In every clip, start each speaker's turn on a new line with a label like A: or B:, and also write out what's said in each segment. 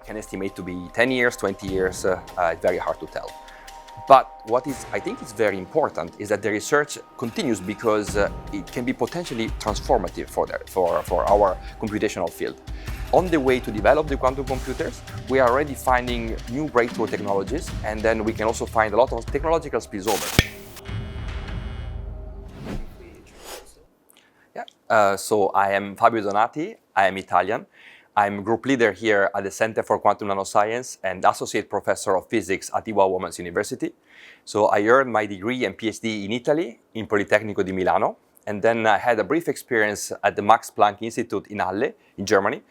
A: can estimate to be 10 years, 20 years, it's very hard to tell. But what is, I think is very important is that the research continues because it can be potentially transformative for our computational field. On the way to develop the quantum computers, we are already finding new breakthrough technologies, and then we can also find a lot of technological spillover. So I am Fabio Donati, I am Italian. I'm group leader here at the Center for Quantum Nanoscience and Associate Professor of Physics at Women's University. So I earned my degree and PhD in Italy, in Politecnico di Milano, and then I had a brief experience at the Max Planck Institute in Halle, in Germany,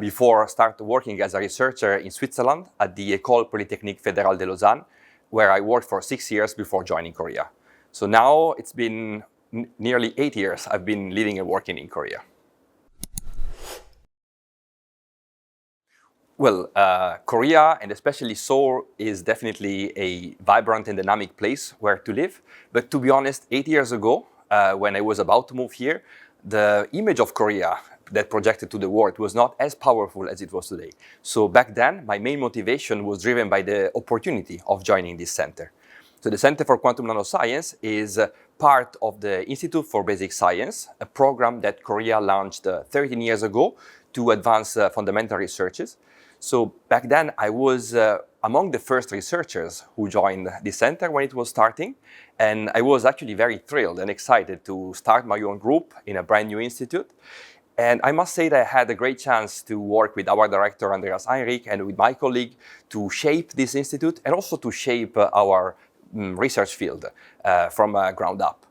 A: before I started working as a researcher in Switzerland at the École Polytechnique Fédérale de Lausanne, where I worked for 6 years before joining Korea. So now it's been nearly 8 years I've been living and working in Korea. Well, Korea, and especially Seoul, is definitely a vibrant and dynamic place where to live. But to be honest, 8 years ago, when I was about to move here, the image of Korea that projected to the world was not as powerful as it was today. So back then, my main motivation was driven by the opportunity of joining this center. So the Center for Quantum Nanoscience is part of the Institute for Basic Science, a program that Korea launched 13 years ago to advance fundamental researches. So back then, I was among the first researchers who joined the center when it was starting, and I was actually very thrilled and excited to start my own group in a brand new institute. And I must say that I had a great chance to work with our director, Andreas Heinrich, and with my colleague to shape this institute and also to shape our research field from ground up.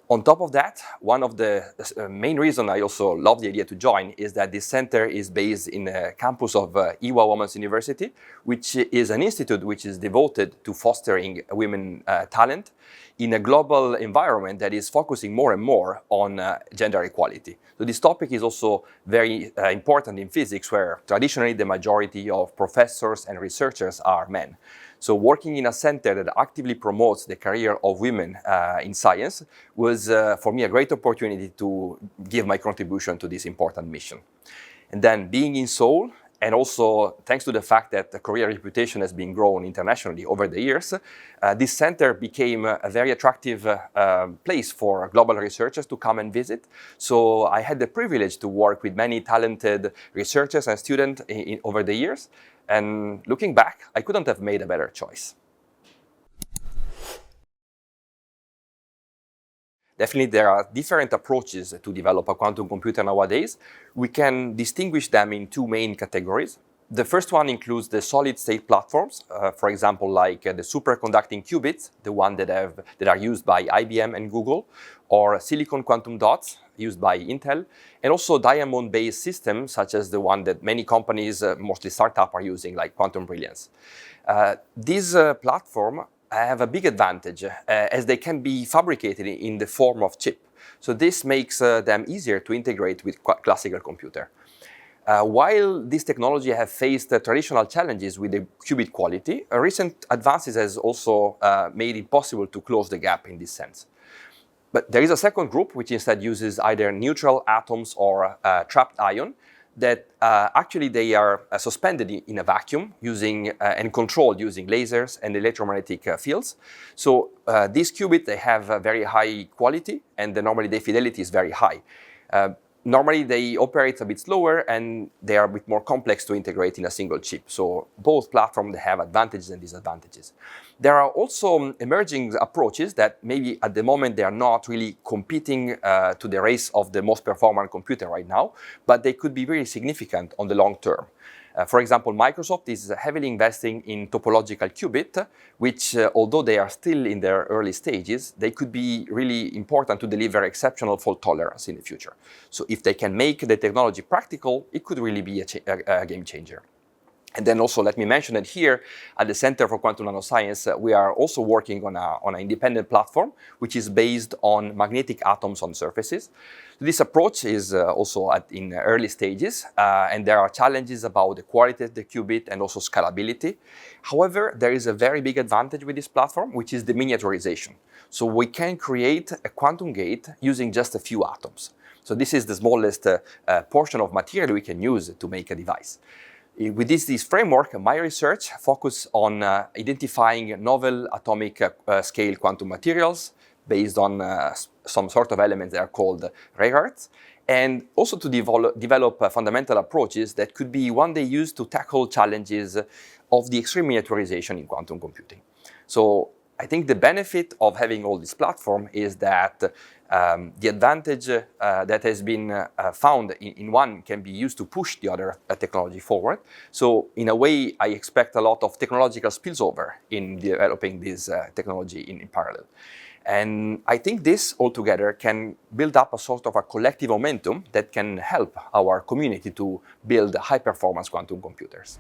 A: On top of that, one of the main reasons I also love the idea to join is that this center is based in the campus of Women's University, which is an institute which is devoted to fostering women talent in a global environment that is focusing more and more on gender equality. So this topic is also very important in physics, where traditionally the majority of professors and researchers are men. So working in a center that actively promotes the career of women in science was, for me, a great opportunity to give my contribution to this important mission. And then being in Seoul, and also thanks to the fact that the Korean reputation has been grown internationally over the years, this center became a very attractive place for global researchers to come and visit. So I had the privilege to work with many talented researchers and students over the years. And looking back, I couldn't have made a better choice. Definitely, there are different approaches to develop a quantum computer nowadays. We can distinguish them in two main categories. The first one includes the solid-state platforms, for example, like the superconducting qubits, the one that are used by IBM and Google, or silicon quantum dots used by Intel, and also diamond-based systems such as the one that many companies, mostly startups, are using, like quantum brilliance. These platforms have a big advantage as they can be fabricated in the form of chip. So this makes them easier to integrate with classical computer. While this technology have faced traditional challenges with the qubit quality, recent advances has also made it possible to close the gap in this sense. But there is a second group which instead uses either neutral atoms or trapped ion that actually they are suspended in a vacuum using and controlled using lasers and electromagnetic fields. So these qubits, they have a very high quality, and normally the fidelity is very high. Normally they operate a bit slower and they are a bit more complex to integrate in a single chip. So both platforms have advantages and disadvantages. There are also emerging approaches that maybe at the moment they are not really competing to the race of the most performant computer right now, but they could be very significant on the long term. For example, Microsoft is heavily investing in topological qubit, which, although they are still in their early stages, they could be really important to deliver exceptional fault tolerance in the future. So if they can make the technology practical, it could really be a game changer. And then also let me mention that here at the Center for Quantum Nanoscience, we are also working on an independent platform which is based on magnetic atoms on surfaces. This approach is also in early stages, and there are challenges about the quality of the qubit and also scalability. However, there is a very big advantage with this platform, which is the miniaturization. So we can create a quantum gate using just a few atoms. So this is the smallest portion of material we can use to make a device. With this framework, my research focused on identifying novel atomic scale quantum materials based on some sort of elements that are called rare earths, and also to develop fundamental approaches that could be one day used to tackle challenges of the extreme miniaturization in quantum computing. So I think the benefit of having all this platform is that the advantage that has been found in one can be used to push the other technology forward. So in a way, I expect a lot of technological spillover in developing this technology in parallel. And I think this altogether can build up a sort of a collective momentum that can help our community to build high-performance quantum computers.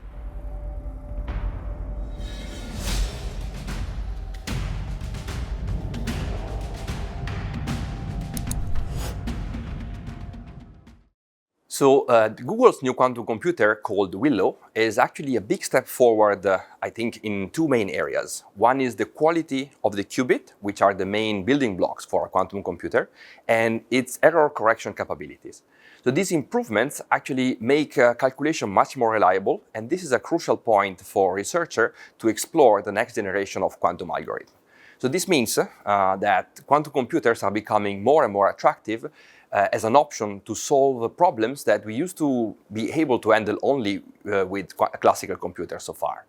A: So Google's new quantum computer called Willow is actually a big step forward, I think, in two main areas. One is the quality of the qubit, which are the main building blocks for a quantum computer, and its error correction capabilities. So these improvements actually make calculation much more reliable, and this is a crucial point for researchers to explore the next generation of quantum algorithms. So this means that quantum computers are becoming more and more attractive as an option to solve problems that we used to be able to handle only with classical computers so far.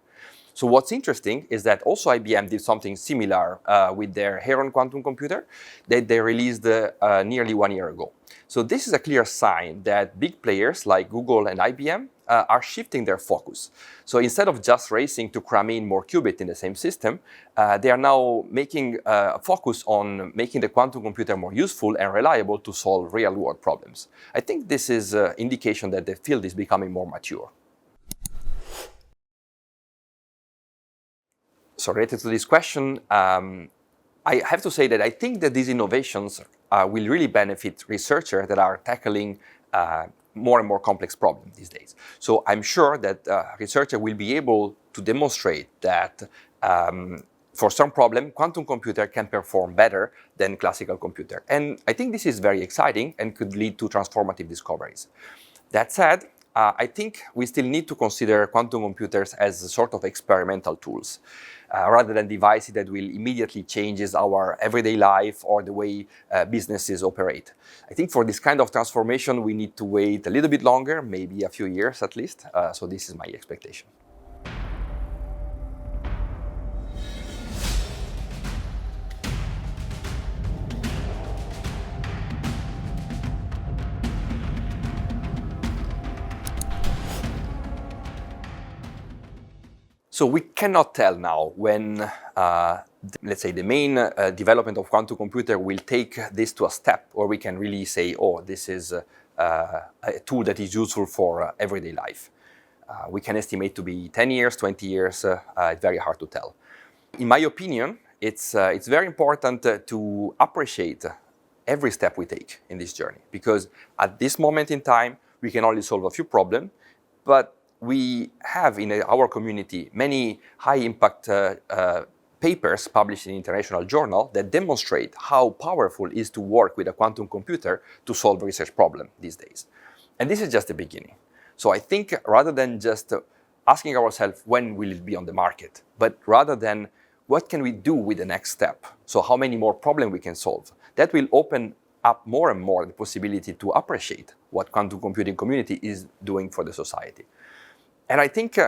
A: So what's interesting is that also IBM did something similar with their Heron quantum computer that they released nearly 1 year ago. So this is a clear sign that big players like Google and IBM are shifting their focus. So instead of just racing to cram in more qubits in the same system, they are now making a focus on making the quantum computer more useful and reliable to solve real-world problems. I think this is an indication that the field is becoming more mature. So related to this question, I have to say that I think that these innovations will really benefit researchers that are tackling more and more complex problems these days. So I'm sure that researchers will be able to demonstrate that for some problem, quantum computer can perform better than classical computer. And I think this is very exciting and could lead to transformative discoveries. That said, I think we still need to consider quantum computers as a sort of experimental tools, rather than devices that will immediately change our everyday life or the way businesses operate. I think for this kind of transformation, we need to wait a little bit longer, maybe a few years at least. So this is my expectation. So we cannot tell now when, let's say, the main development of quantum computer will take this to a step where we can really say, oh, this is a tool that is useful for everyday life. We can estimate to be 10 years, 20 years, it's very hard to tell. In my opinion, it's very important to appreciate every step we take in this journey, because at this moment in time, we can only solve a few problems, but we have in our community many high-impact papers published in international journals that demonstrate how powerful it is to work with a quantum computer to solve a research problem these days. And this is just the beginning. So I think rather than just asking ourselves when will it be on the market, but rather than what can we do with the next step, so how many more problems we can solve, that will open up more and more the possibility to appreciate what quantum computing community is doing for the society. And I think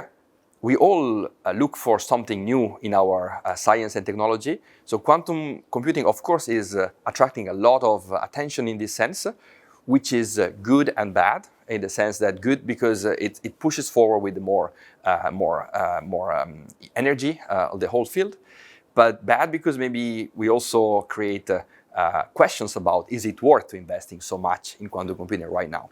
A: we all look for something new in our science and technology. So quantum computing, of course, is attracting a lot of attention in this sense, which is good and bad, in the sense that good because it pushes forward with more energy of the whole field, but bad because maybe we also create questions about is it worth investing so much in quantum computing right now.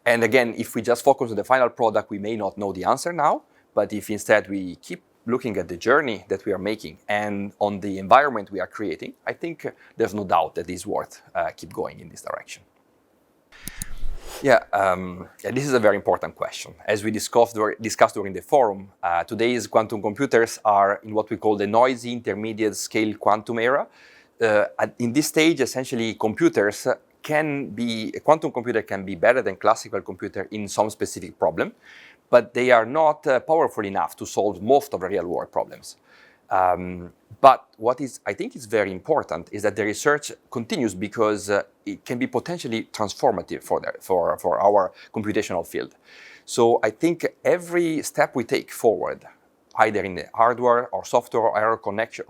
A: And again, if we just focus on the final product, we may not know the answer now, but if instead we keep looking at the journey that we are making and on the environment we are creating, I think there's no doubt that it's worth keep going in this direction. This is a very important question. As we discussed during the forum, today's quantum computers are in what we call the noisy intermediate scale quantum era. In this stage, essentially, a quantum computer can be better than classical computer in some specific problem, but they are not powerful enough to solve most of the real-world problems. But what I think is very important is that the research continues because it can be potentially transformative for our computational field. So I think every step we take forward, either in the hardware or software or error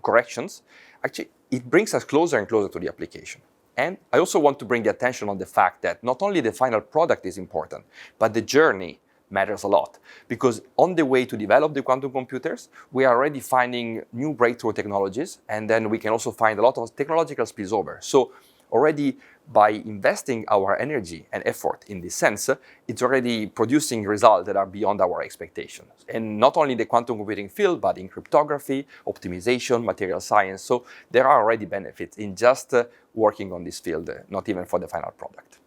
A: corrections, actually it brings us closer and closer to the application. And I also want to bring the attention on the fact that not only the final product is important, but the journey matters a lot. Because on the way to develop the quantum computers, we are already finding new breakthrough technologies, and then we can also find a lot of technological spillover. So already by investing our energy and effort in this sense, it's already producing results that are beyond our expectations. And not only in the quantum computing field, but in cryptography, optimization, material science. So there are already benefits in just working on this field, not even for the final product.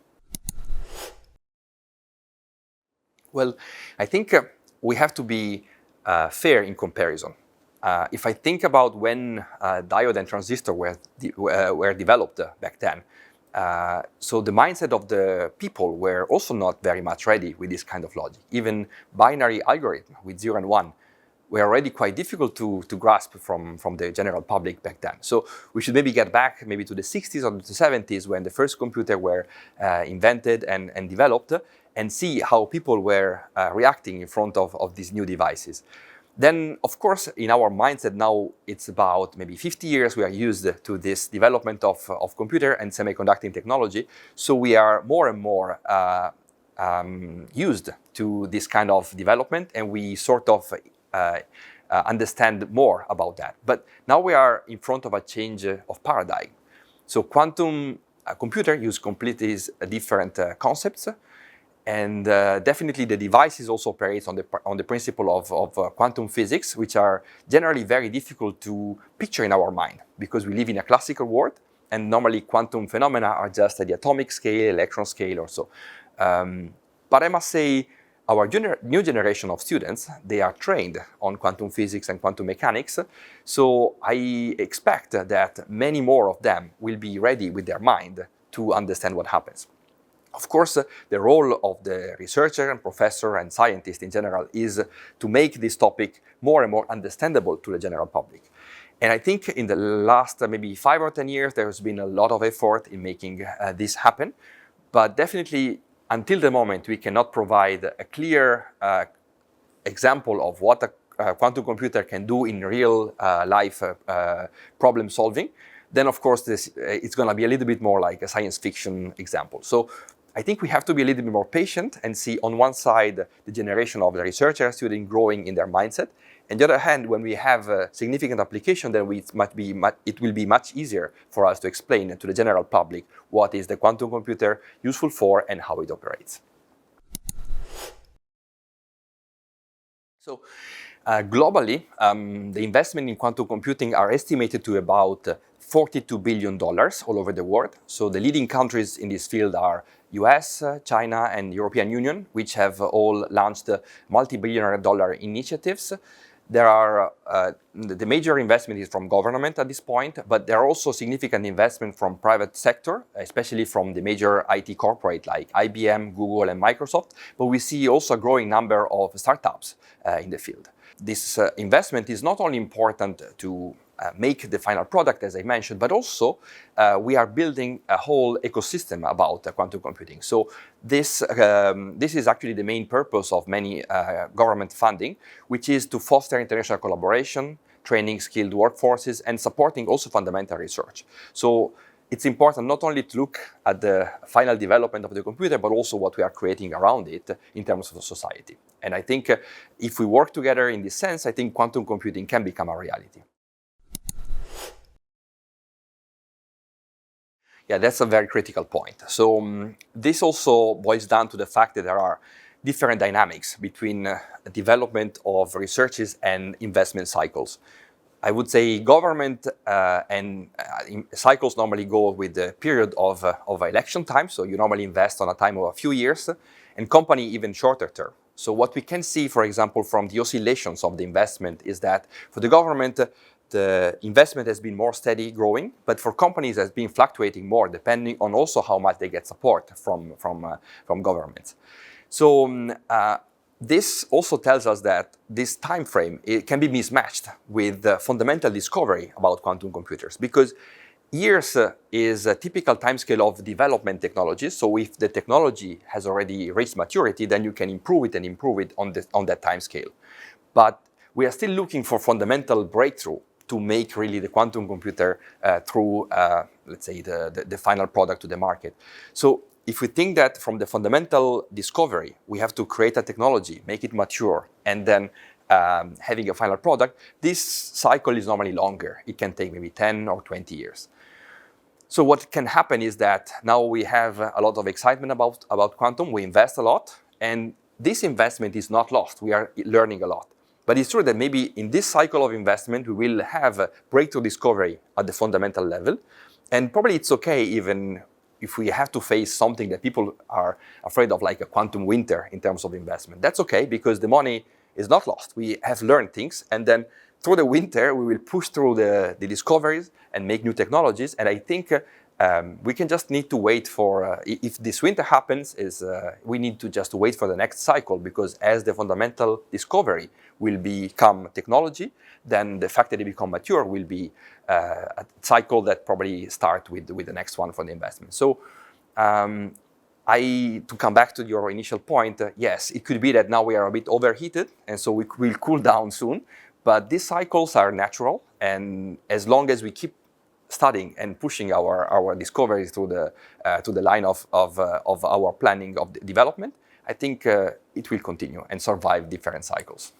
A: Well, I think we have to be fair in comparison. If I think about when diode and transistor were developed back then, so the mindset of the people were also not very much ready with this kind of logic. Even binary algorithm with 0 and 1 were already quite difficult to grasp from the general public back then. So we should maybe get back maybe to the 60s or the 70s when the first computer were invented and developed, and see how people were reacting in front of these new devices. Then, of course, in our mindset now, it's about maybe 50 years we are used to this development of computer and semiconducting technology. So we are more and more used to this kind of development, and we sort of understand more about that. But now we are in front of a change of paradigm. So quantum computer use completely different concepts. And definitely the devices also operates on the principle of quantum physics, which are generally very difficult to picture in our mind because we live in a classical world, and normally quantum phenomena are just at the atomic scale, electron scale or so. But I must say our new generation of students, they are trained on quantum physics and quantum mechanics, so I expect that many more of them will be ready with their mind to understand what happens. Of course, the role of the researcher and professor and scientist in general is to make this topic more and more understandable to the general public. And I think in the last maybe 5 or 10 years, there has been a lot of effort in making this happen. But definitely, until the moment we cannot provide a clear example of what a quantum computer can do in real life problem solving, then of course it's going to be a little bit more like a science fiction example. So I think we have to be a little bit more patient and see on one side the generation of the researcher student growing in their mindset. On the other hand, when we have a significant application, then it will be much easier for us to explain to the general public what is the quantum computer useful for and how it operates. So globally, the investment in quantum computing are estimated to about $42 billion all over the world. So the leading countries in this field are US, China, and European Union, which have all launched multi-billion-dollar initiatives. There are the major investment is from government at this point, but there are also significant investment from private sector, especially from the major IT corporate like IBM, Google, and Microsoft. But we see also a growing number of startups in the field. This investment is not only important to make the final product, as I mentioned, but also we are building a whole ecosystem about quantum computing. So this is actually the main purpose of many government funding, which is to foster international collaboration, training skilled workforces, and supporting also fundamental research. So it's important not only to look at the final development of the computer, but also what we are creating around it in terms of society. And I think if we work together in this sense, I think quantum computing can become a reality. Yeah, that's a very critical point. So this also boils down to the fact that there are different dynamics between development of researches and investment cycles. I would say government and cycles normally go with the period of election time, so you normally invest on a time of a few years, and company even shorter term. So what we can see, for example, from the oscillations of the investment is that for the government, the investment has been more steady growing, but for companies it has been fluctuating more depending on also how much they get support from governments. So this also tells us that this time frame it can be mismatched with the fundamental discovery about quantum computers, because years is a typical timescale of development technologies. So if the technology has already reached maturity, then you can improve it on that timescale. But we are still looking for fundamental breakthrough to make really the quantum computer through, let's say, the final product to the market. So if we think that from the fundamental discovery, we have to create a technology, make it mature, and then having a final product, this cycle is normally longer. It can take maybe 10 or 20 years. So what can happen is that now we have a lot of excitement about quantum, we invest a lot, and this investment is not lost. We are learning a lot. But it's true that maybe in this cycle of investment, we will have a breakthrough discovery at the fundamental level. And probably it's okay even if we have to face something that people are afraid of, like a quantum winter in terms of investment. That's okay, because the money is not lost. We have learned things, and then through the winter, we will push through the discoveries and make new technologies. And I think we can just need to wait for, if this winter happens, we need to just wait for the next cycle, because as the fundamental discovery will become technology, then the fact that it become mature will be a cycle that probably start with the next one for the investment. So to come back to your initial point, yes, it could be that now we are a bit overheated, and so we will cool down soon. But these cycles are natural, and as long as we keep studying and pushing our discoveries to the line of our planning of the development, I think it will continue and survive different cycles.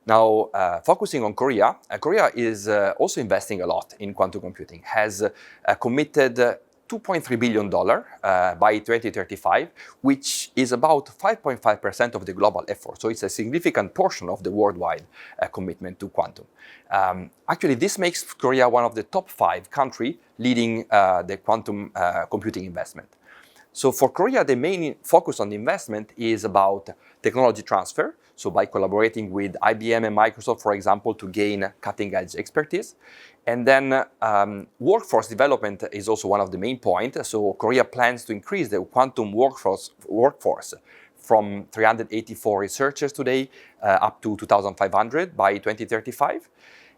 A: Now, focusing on Korea, Korea is also investing a lot in quantum computing, has committed $2.3 billion by 2035, which is about 5.5% of the global effort. So it's a significant portion of the worldwide commitment to quantum. Actually, this makes Korea one of the top 5 countries leading the quantum computing investment. So for Korea, the main focus on the investment is about technology transfer. So by collaborating with IBM and Microsoft, for example, to gain cutting-edge expertise. And then workforce development is also one of the main points. So Korea plans to increase the quantum workforce from 384 researchers today up to 2,500 by 2035.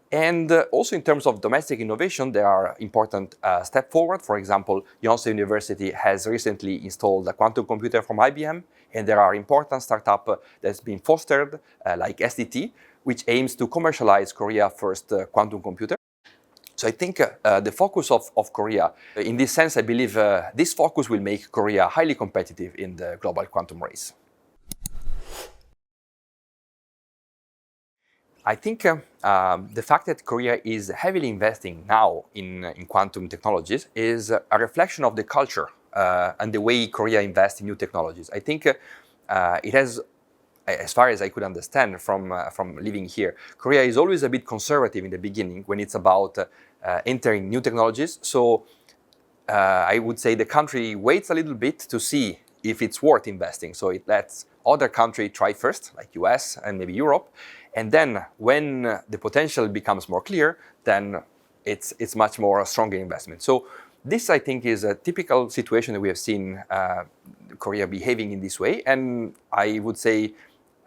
A: And also in terms of domestic innovation, there are important steps forward. For example, Yonsei University has recently installed a quantum computer from IBM, and there are important startups that's been fostered, like SDT, which aims to commercialize Korea's first quantum computer. So I think the focus of Korea, in this sense, I believe this focus will make Korea highly competitive in the global quantum race. I think the fact that Korea is heavily investing now in quantum technologies is a reflection of the culture and the way Korea invests in new technologies. I think it has, as far as I could understand from living here, Korea is always a bit conservative in the beginning when it's about entering new technologies. So I would say the country waits a little bit to see if it's worth investing. So it lets other countries try first, like US and maybe Europe. And then when the potential becomes more clear, then it's much more a stronger investment. So this, I think, is a typical situation that we have seen Korea behaving in this way. And I would say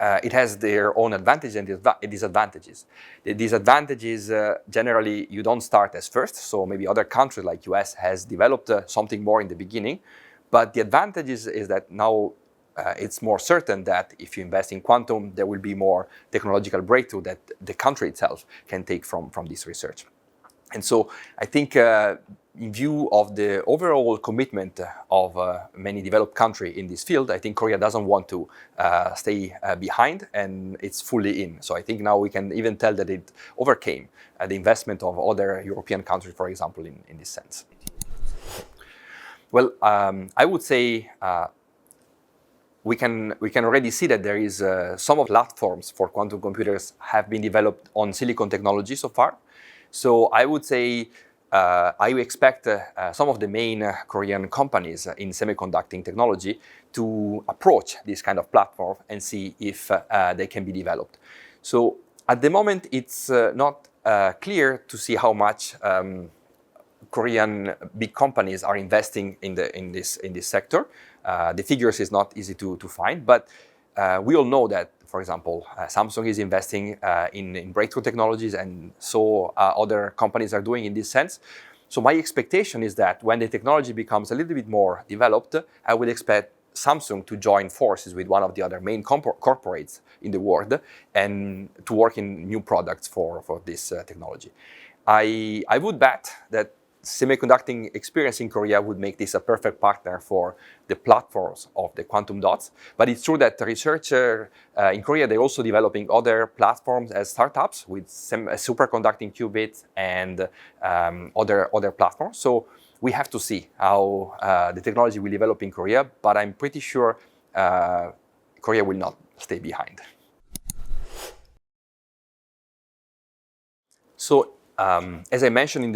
A: it has their own advantages and disadvantages. The disadvantages, generally, you don't start as first. So maybe other countries like US has developed something more in the beginning. But the advantages is that now it's more certain that if you invest in quantum, there will be more technological breakthrough that the country itself can take from this research. And so I think in view of the overall commitment of many developed countries in this field, I think Korea doesn't want to stay behind, and it's fully in. So I think now we can even tell that it overcame the investment of other European countries, for example, in this sense. Well, I would say we can already see that there is some of platforms for quantum computers have been developed on silicon technology so far. So I would say I expect some of the main Korean companies in semiconducting technology to approach this kind of platform and see if they can be developed. So at the moment, it's not clear to see how much Korean big companies are investing in this sector. The figures is not easy to find, but we all know that, for example, Samsung is investing in breakthrough technologies, and so other companies are doing in this sense. So my expectation is that when the technology becomes a little bit more developed, I would expect Samsung to join forces with one of the other main corporates in the world and to work in new products for this technology. I would bet that semiconducting experience in Korea would make this a perfect partner for the platforms of the quantum dots. But it's true that the researchers in Korea, they're also developing other platforms as startups with superconducting qubits and other platforms. So we have to see how the technology will develop in Korea, but I'm pretty sure Korea will not stay behind. So, as I mentioned in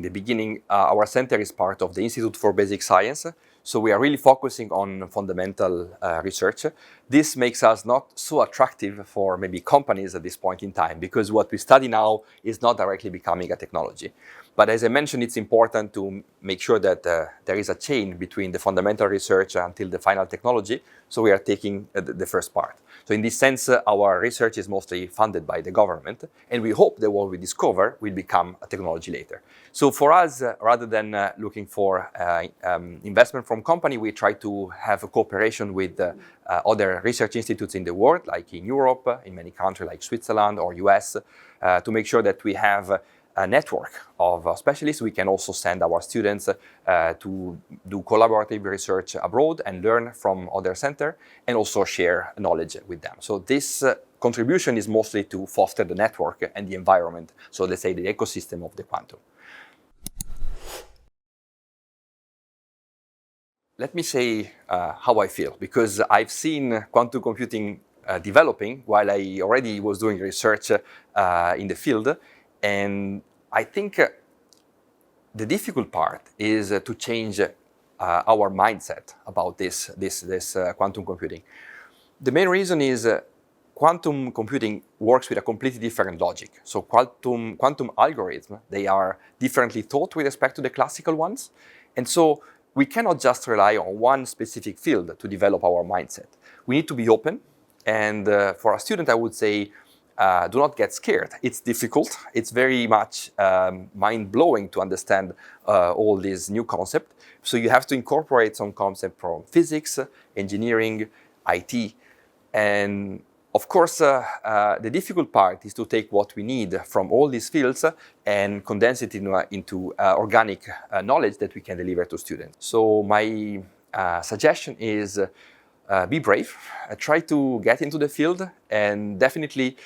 A: the beginning, our center is part of the Institute for Basic Science, so we are really focusing on fundamental research. This makes us not so attractive for maybe companies at this point in time, because what we study now is not directly becoming a technology. But as I mentioned, it's important to make sure that there is a chain between the fundamental research until the final technology, so we are taking the first part. So in this sense, our research is mostly funded by the government, and we hope that what we discover will become a technology later. So for us, rather than looking for investment from company, we try to have a cooperation with other research institutes in the world, like in Europe, in many countries like Switzerland or US, to make sure that we have a network of specialists. We can also send our students to do collaborative research abroad and learn from other centers, and also share knowledge with them. So this contribution is mostly to foster the network and the environment, so let's say the ecosystem of the quantum. Let me say how I feel, because I've seen quantum computing developing while I already was doing research in the field. And I think the difficult part is to change our mindset about this quantum computing. The main reason is quantum computing works with a completely different logic. So quantum algorithms, they are differently thought with respect to the classical ones. And so we cannot just rely on one specific field to develop our mindset. We need to be open. And for a student, I would say, do not get scared. It's difficult. It's very much mind-blowing to understand all these new concepts. So you have to incorporate some concepts from physics, engineering, IT. And of course, the difficult part is to take what we need from all these fields and condense it into organic knowledge that we can deliver to students. So my suggestion is be brave, try to get into the field, and definitely,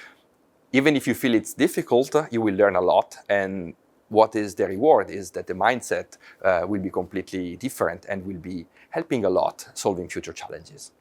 A: even if you feel it's difficult, you will learn a lot. And what is the reward is that the mindset will be completely different and will be helping a lot solving future challenges.